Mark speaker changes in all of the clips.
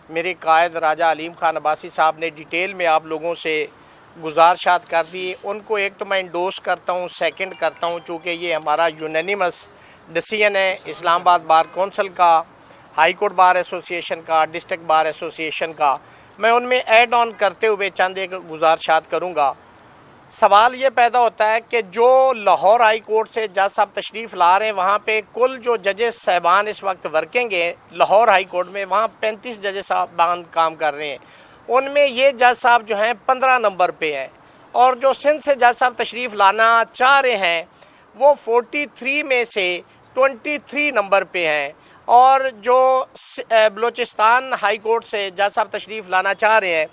Speaker 1: میرے قائد راجہ علیم خان عباسی صاحب نے ڈیٹیل میں آپ لوگوں سے گزارشات کر دی. ان کو ایک تو میں انڈوس کرتا ہوں، سیکنڈ کرتا ہوں، چونکہ یہ ہمارا یونینیمس ڈیسیژن ہے اسلام آباد بار کونسل کا، ہائی کورٹ بار ایسوسی ایشن کا، ڈسٹرکٹ بار ایسوسی ایشن کا. میں ان میں ایڈ آن کرتے ہوئے چند ایک گزارشات کروں گا. سوال یہ پیدا ہوتا ہے کہ جو لاہور ہائی کورٹ سے جج صاحب تشریف لا رہے ہیں، وہاں پہ کل جو ججز صاحبان اس وقت ورکنگ ہیں لاہور ہائی کورٹ میں، وہاں 35 ججز صاحبان کام کر رہے ہیں. ان میں یہ جج صاحب جو ہیں 15 نمبر پہ ہیں، اور جو سندھ سے جج صاحب تشریف لانا چاہ رہے ہیں وہ 43 میں سے 23 نمبر پہ ہیں، اور جو بلوچستان ہائی کورٹ سے جج صاحب تشریف لانا چاہ رہے ہیں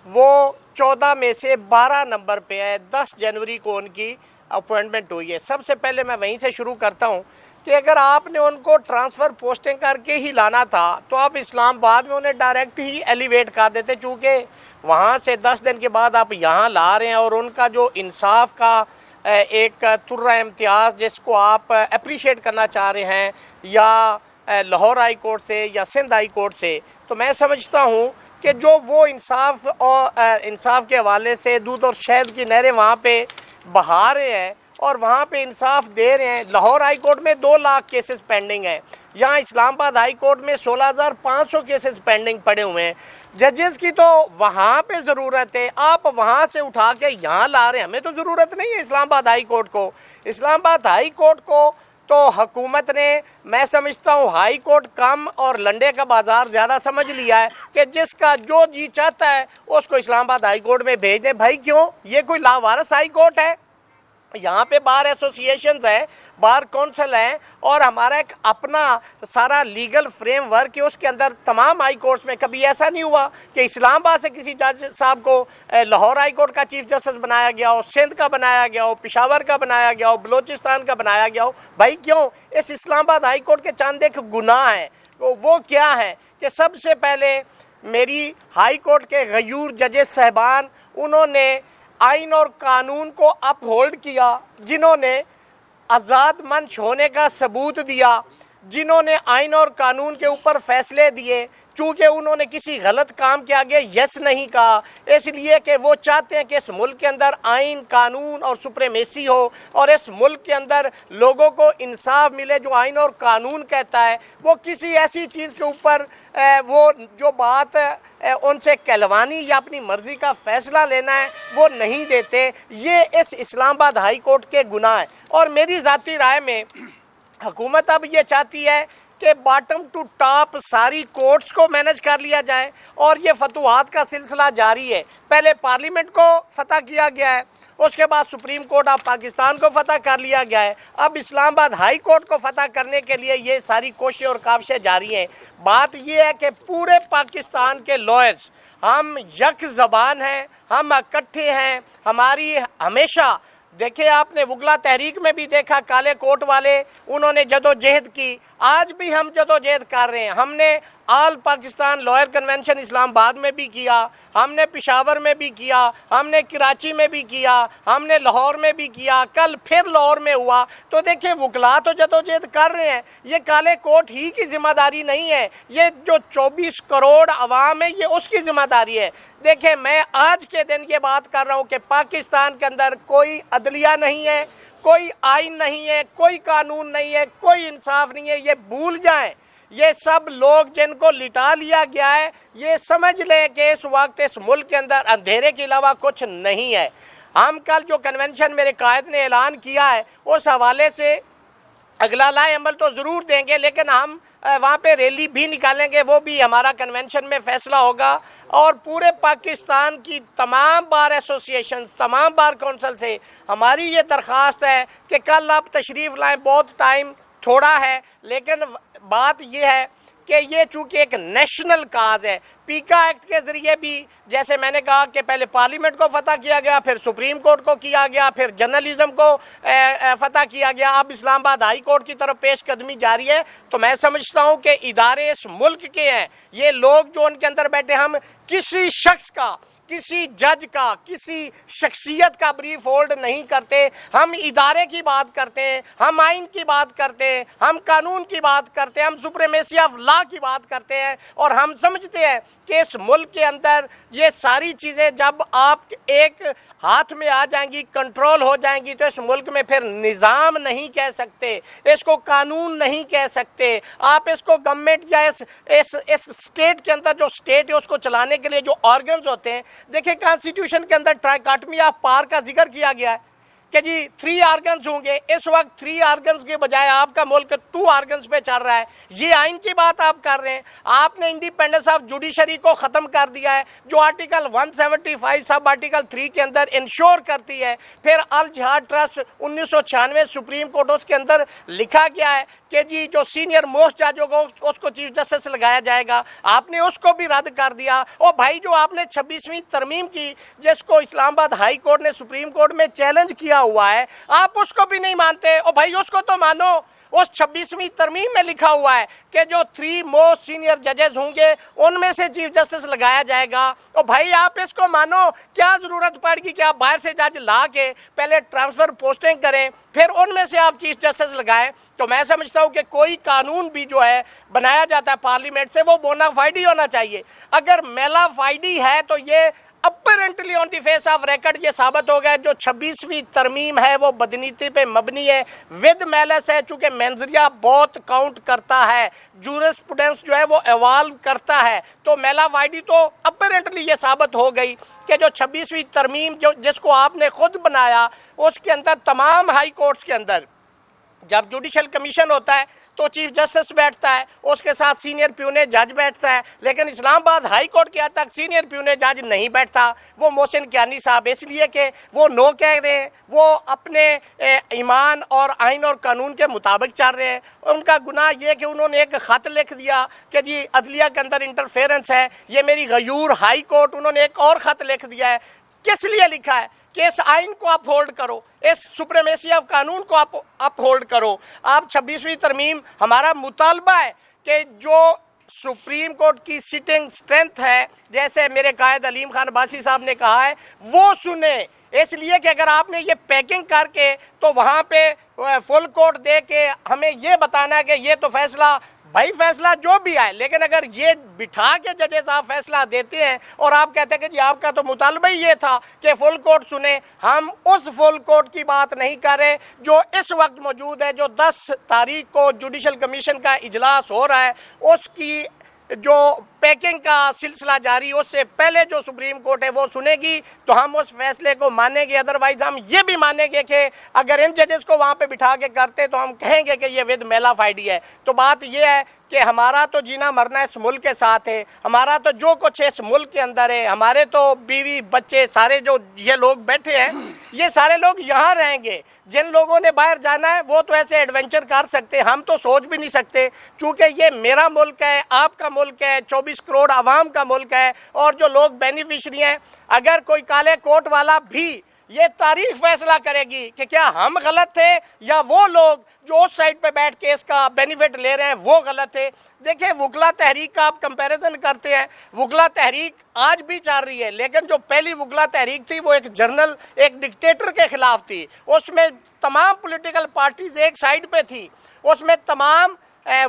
Speaker 1: وہ 14 میں سے 12 نمبر پہ ہے. 10 جنوری کو ان کی اپوائنٹمنٹ ہوئی ہے. سب سے پہلے میں وہیں سے شروع کرتا ہوں کہ اگر آپ نے ان کو ٹرانسفر پوسٹنگ کر کے ہی لانا تھا تو آپ اسلام آباد میں انہیں ڈائریکٹ ہی ایلیویٹ کر دیتے، چونکہ وہاں سے 10 دن کے بعد آپ یہاں لا رہے ہیں، اور ان کا جو انصاف کا ایک ترہ امتیاز جس کو آپ اپریشیٹ کرنا چاہ رہے ہیں، یا لاہور ہائی کورٹ سے یا سندھ ہائی کورٹ سے، تو میں سمجھتا ہوں کہ جو وہ انصاف کے حوالے سے دودھ اور شہد کی نہریں وہاں پہ بہا رہے ہیں اور وہاں پہ انصاف دے رہے ہیں. لاہور ہائی کورٹ میں 2 لاکھ کیسز پینڈنگ ہیں، یہاں اسلام آباد ہائی کورٹ میں 16,500 کیسز پینڈنگ پڑے ہوئے ہیں. ججز کی تو وہاں پہ ضرورت ہے، آپ وہاں سے اٹھا کے یہاں لا رہے ہیں. ہمیں تو ضرورت نہیں ہے اسلام آباد ہائی کورٹ کو. اسلام آباد ہائی کورٹ کو تو حکومت نے، میں سمجھتا ہوں ہائی کورٹ کم اور لنڈے کا بازار زیادہ سمجھ لیا ہے کہ جس کا جو جی چاہتا ہے اس کو اسلام آباد ہائی کورٹ میں بھیج دیں. بھائی کیوں؟ یہ کوئی لاوارث ہائی کورٹ ہے؟ یہاں پہ بار ایسوسیشنز ہیں، بار کونسل ہیں، اور ہمارا ایک اپنا سارا لیگل فریم ورک ہے. اس کے اندر تمام ہائی کورٹس میں کبھی ایسا نہیں ہوا کہ اسلام آباد سے کسی جج صاحب کو لاہور ہائی کورٹ کا چیف جسٹس بنایا گیا ہو، سندھ کا بنایا گیا ہو، پشاور کا بنایا گیا ہو، بلوچستان کا بنایا گیا ہو. بھائی کیوں؟ اس اسلام آباد ہائی کورٹ کے چند ایک گناہ ہیں. وہ کیا ہے کہ سب سے پہلے میری ہائی کورٹ کے غیور ججز صاحبان، انہوں نے آئین اور قانون کو اپ ہولڈ کیا، جنہوں نے آزاد منش ہونے کا ثبوت دیا، جنہوں نے آئین اور قانون کے اوپر فیصلے دیے، چونکہ انہوں نے کسی غلط کام کے آگے یس نہیں کہا، اس لیے کہ وہ چاہتے ہیں کہ اس ملک کے اندر آئین، قانون اور سپریمیسی ہو، اور اس ملک کے اندر لوگوں کو انصاف ملے جو آئین اور قانون کہتا ہے. وہ کسی ایسی چیز کے اوپر وہ جو بات ان سے کہلوانی یا اپنی مرضی کا فیصلہ لینا ہے وہ نہیں دیتے. یہ اس اسلام آباد ہائی کورٹ کے گناہ ہیں. اور میری ذاتی رائے میں حکومت اب یہ چاہتی ہے کہ باٹم ٹو ٹاپ ساری کورٹس کو مینج کر لیا جائے، اور یہ فتوحات کا سلسلہ جاری ہے. پہلے پارلیمنٹ کو فتح کیا گیا ہے، اس کے بعد سپریم کورٹ آف پاکستان کو فتح کر لیا گیا ہے، اب اسلام آباد ہائی کورٹ کو فتح کرنے کے لیے یہ ساری کوششیں اور کاوشیں جاری ہیں. بات یہ ہے کہ پورے پاکستان کے لائرز ہم یک زبان ہیں، ہم اکٹھے ہیں. ہماری ہمیشہ دیکھیں، آپ نے وگلا تحریک میں بھی دیکھا، کالے کوٹ والے انہوں نے جدوجہد کی. آج بھی ہم جدوجہد کر رہے ہیں. ہم نے آل پاکستان لائر کنونشن اسلام آباد میں بھی کیا، ہم نے پشاور میں بھی کیا، ہم نے کراچی میں بھی کیا، ہم نے لاہور میں بھی کیا، کل پھر لاہور میں ہوا. تو دیکھیں وکلا تو جدوجہد کر رہے ہیں. یہ کالے کوٹ ہی کی ذمہ داری نہیں ہے، یہ جو 24 کروڑ عوام ہے یہ اس کی ذمہ داری ہے. دیکھیں میں آج کے دن یہ بات کر رہا ہوں کہ پاکستان کے اندر کوئی عدلیہ نہیں ہے، کوئی آئین نہیں ہے، کوئی قانون نہیں ہے، کوئی انصاف نہیں ہے. یہ بھول جائیں. یہ سب لوگ جن کو لٹا لیا گیا ہے، یہ سمجھ لیں کہ اس وقت اس ملک کے اندر اندھیرے کے علاوہ کچھ نہیں ہے. ہم کل جو کنونشن میرے قائد نے اعلان کیا ہے اس حوالے سے اگلا لائے عمل تو ضرور دیں گے، لیکن ہم وہاں پہ ریلی بھی نکالیں گے، وہ بھی ہمارا کنونشن میں فیصلہ ہوگا. اور پورے پاکستان کی تمام بار ایسوسیشنز، تمام بار کونسل سے ہماری یہ درخواست ہے کہ کل آپ تشریف لائیں. بہت ٹائم تھوڑا ہے، لیکن بات یہ ہے کہ یہ چونکہ ایک نیشنل کاز ہے. پیکا ایکٹ کے ذریعے بھی جیسے میں نے کہا کہ پہلے پارلیمنٹ کو فتح کیا گیا، پھر سپریم کورٹ کو کیا گیا، پھر جرنلزم کو فتح کیا گیا، اب اسلام آباد ہائی کورٹ کی طرف پیش قدمی جاری ہے. تو میں سمجھتا ہوں کہ ادارے اس ملک کے ہیں. یہ لوگ جو ان کے اندر بیٹھے، ہم کسی شخص کا کسی جج کا، کسی شخصیت کا بریف ہولڈ نہیں کرتے. ہم ادارے کی بات کرتے ہیں، ہم آئین کی بات کرتے ہیں، ہم قانون کی بات کرتے ہیں، ہم سپریمیسی آف لا کی بات کرتے ہیں. اور ہم سمجھتے ہیں کہ اس ملک کے اندر یہ ساری چیزیں جب آپ ایک ہاتھ میں آ جائیں گی، کنٹرول ہو جائیں گی، تو اس ملک میں پھر نظام نہیں کہہ سکتے، اس کو قانون نہیں کہہ سکتے. آپ اس کو گورنمنٹ یا اس اسٹیٹ کے اندر جو اسٹیٹ ہے اس کو چلانے کے لیے جو آرگنز ہوتے ہیں. دیکھیں کانسٹیٹیوشن کے اندر ٹرائکاٹمی آف پاور کا ذکر کیا گیا ہے کہ جی 3 آرگنز ہوں گے. اس وقت 3 آرگنز کے بجائے آپ کا ملک 2 آرگنز پہ چل رہا ہے. یہ آئین کی بات آپ کر رہے ہیں. آپ نے انڈیپینڈنس آف جوڈیشری کو ختم کر دیا ہے جو آرٹیکل 175 سب آرٹیکل 3 کے اندر انشور کرتی ہے. پھر الجہاد ٹرسٹ 1996 سپریم کورٹ اس کے اندر لکھا گیا ہے کہ جی جو سینئر موسٹ جج ہوگا اس کو چیف جسٹس لگایا جائے گا. آپ نے اس کو بھی رد کر دیا. اور بھائی جو آپ نے 26ویں ترمیم کی جس کو اسلام آباد ہائی کورٹ نے سپریم کورٹ میں چیلنج کیا ہوا ہے، آپ اس کو بھی نہیں مانتے. اور بھائی اس کو تو مانو. اس 26ویں ترمیم میں لکھا ہوا ہے کہ جو 3 موسٹ سینئر ججز ہوں گے ان میں سے چیف جسٹس لگایا جائے گا. اور بھائی آپ اس کو مانو. کیا ضرورت پڑ گی کہ آپ باہر سے جج لا کے پہلے ٹرانسفر پوسٹنگ کریں پھر ان میں سے آپ چیف جسٹس لگائیں؟ تو میں سمجھتا ہوں کہ کوئی قانون بھی جو ہے بنایا جاتا ہے پارلیمنٹ سے وہ بونا فائڈی ہونا چاہیے. اگر میلا فائڈی ہے تو یہ apparently on the face of record یہ ثابت ہو گیا جو 26ویں ترمیم ہے وہ بدنیتی پہ مبنی ہے، ود میلس ہے. چونکہ منظریہ بہت کاؤنٹ کرتا ہے، جورسپروڈنس جو ہے وہ ایوالو کرتا ہے، تو میلا فائڈی تو اپرنٹلی یہ ثابت ہو گئی کہ جو 26ویں ترمیم جس کو آپ نے خود بنایا اس کے اندر تمام ہائی کورٹس کے اندر جب جوڈیشل کمیشن ہوتا ہے تو چیف جسٹس بیٹھتا ہے، اس کے ساتھ سینئر پیونے جج بیٹھتا ہے. لیکن اسلام آباد ہائی کورٹ کے حد تک سینئر پیونے جج نہیں بیٹھتا. وہ محسن کیانی صاحب اس لیے کہ وہ نو کہہ رہے ہیں، وہ اپنے ایمان اور آئین اور قانون کے مطابق چل رہے ہیں. ان کا گناہ یہ کہ انہوں نے ایک خط لکھ دیا کہ جی عدلیہ کے اندر انٹرفیرنس ہے، یہ میری غیور ہائی کورٹ. انہوں نے ایک اور خط لکھ دیا ہے. کس لیے لکھا ہے؟ کہ اس آئین کو اپ ہولڈ کرو، اس سپریمیسی آف قانون کو اپ ہولڈ کرو. آپ 26ویں ترمیم ہمارا مطالبہ ہے کہ جو سپریم کورٹ کی سٹنگ سٹرینتھ ہے جیسے میرے قائد علیم خان عباسی صاحب نے کہا ہے وہ سنیں. اس لیے کہ اگر آپ نے یہ پیکنگ کر کے تو وہاں پہ فل کوٹ دے کے ہمیں یہ بتانا ہے کہ یہ تو فیصلہ بھائی فیصلہ جو بھی آئے، لیکن اگر یہ بٹھا کے ججز آپ فیصلہ دیتے ہیں اور آپ کہتے ہیں کہ جی آپ کا تو مطالبہ ہی یہ تھا کہ فل کورٹ سنیں، ہم اس فل کورٹ کی بات نہیں کر رہے جو اس وقت موجود ہے، جو 10 تاریخ کو جوڈیشل کمیشن کا اجلاس ہو رہا ہے اس کی جو پیکنگ کا سلسلہ جاری، اس سے پہلے جو سپریم کورٹ ہے وہ سنے گی تو ہم اس فیصلے کو مانیں گے. ادروائز ہم یہ بھی مانیں گے کہ اگر ان ججز کو وہاں پہ بٹھا کے کرتے تو ہم کہیں گے کہ یہ ود میلا فائڈی ہے. تو بات یہ ہے کہ ہمارا تو جینا مرنا اس ملک کے ساتھ ہے، ہمارا تو جو کچھ اس ملک کے اندر ہے، ہمارے تو بیوی بچے سارے جو یہ لوگ بیٹھے ہیں یہ سارے لوگ یہاں رہیں گے. جن لوگوں نے باہر جانا ہے وہ تو ایسے ایڈونچر کر سکتے، ہم تو سوچ بھی نہیں سکتے چونکہ یہ میرا ملک ہے، آپ کا ملک ہے، 24 کروڑ عوام کا ملک ہے. اور جو لوگ بینیفیشری ہیں، اگر کوئی کالے کوٹ والا بھی یہ تاریخ فیصلہ کرے گی کہ کیا ہم غلط تھے یا وہ لوگ جو اس سائڈ پہ بیٹھ کے اس کا بینیفٹ لے رہے ہیں وہ غلط تھے. دیکھیں وکلا تحریک کا آپ کمپیریزن کرتے ہیں، وکلا تحریک آج بھی چل رہی ہے لیکن جو پہلی وکلا تحریک تھی وہ ایک جرنل ایک ڈکٹیٹر کے خلاف تھی. اس میں تمام پولیٹیکل پارٹیز ایک سائڈ پہ تھی، اس میں تمام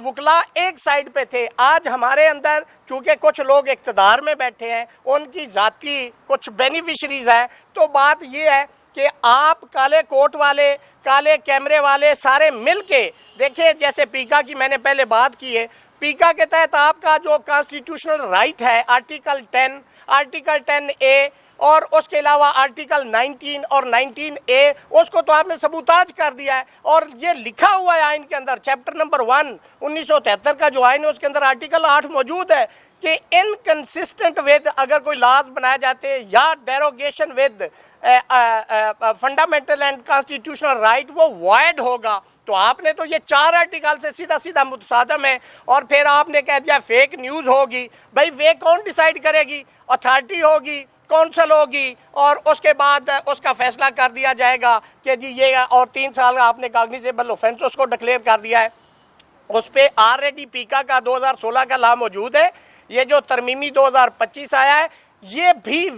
Speaker 1: وکلا ایک سائڈ پہ تھے. آج ہمارے اندر چونکہ کچھ لوگ اقتدار میں بیٹھے ہیں، ان کی ذاتی کچھ بینیفیشریز ہیں، تو بات یہ ہے کہ آپ کالے کوٹ والے، کالے کیمرے والے سارے مل کے دیکھیں. جیسے پیکا کی میں نے پہلے بات کی ہے، پیکا کے تحت آپ کا جو کانسٹیٹیوشنل رائٹ ہے آرٹیکل 10، آرٹیکل 10A اور اس کے علاوہ آرٹیکل 19 اور 19A، اس کو تو آپ نے سبوتاج کر دیا ہے. اور یہ لکھا ہوا ہے آئین کے اندر، چیپٹر نمبر 1 1973 کا جو آئین ہے اس کے اندر آرٹیکل 8 موجود ہے کہ انکنسسٹنٹ ود اگر کوئی لاز بنائے جاتے ہیں یا derogation with fundamental and constitutional right وہ وائڈ ہوگا. تو آپ نے تو یہ 4 آرٹیکل سے سیدھا سیدھا متصادم ہے. اور پھر آپ نے کہہ دیا فیک نیوز ہوگی. بھائی فیک کون ڈیسائیڈ کرے گی؟ اتھارٹی ہوگی، کونسل ہوگی، اور اس کے بعد اس کا فیصلہ کر دیا جائے گا کہ جی یہ، اور 3 سال کا آپ نے کاگنیزیبل اوفینس اس کو ڈکلیئر کر دیا ہے. اس پہ آلریڈی پیکا کا 2016 کا لا موجود ہے. یہ جو ترمیمی 2025 آیا ہے یہ بھی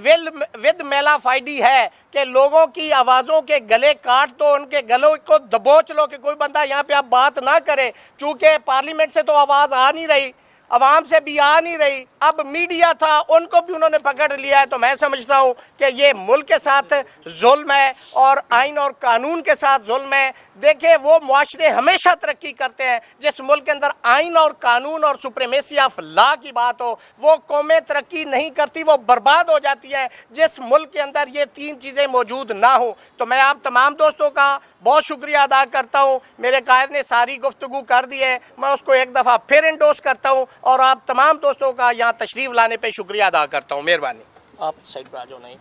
Speaker 1: ود میلافائڈی ہے کہ لوگوں کی آوازوں کے گلے کاٹ دو، ان کے گلوں کو دبوچ لو کہ کوئی بندہ یہاں پہ اب بات نہ کرے، چونکہ پارلیمنٹ سے تو آواز آ نہیں رہی، عوام سے بھی آ نہیں رہی، اب میڈیا تھا ان کو بھی انہوں نے پکڑ لیا ہے۔ تو میں سمجھتا ہوں کہ یہ ملک کے ساتھ ظلم ہے اور آئین اور قانون کے ساتھ ظلم ہے۔ دیکھیں وہ معاشرے ہمیشہ ترقی کرتے ہیں جس ملک کے اندر آئین اور قانون اور سپریمیسی آف لا کی بات ہو، وہ قومیں ترقی نہیں کرتی، وہ برباد ہو جاتی ہیں جس ملک کے اندر یہ تین چیزیں موجود نہ ہوں۔ تو میں آپ تمام دوستوں کا بہت شکریہ ادا کرتا ہوں، میرے قائد نے ساری گفتگو کر دی ہے، میں اس کو ایک دفعہ پھر انڈوس کرتا ہوں اور آپ تمام دوستوں کا یہاں تشریف لانے پہ شکریہ ادا کرتا ہوں۔ مہربانی، آپ سائڈ پہ آ جاؤ۔ نہیں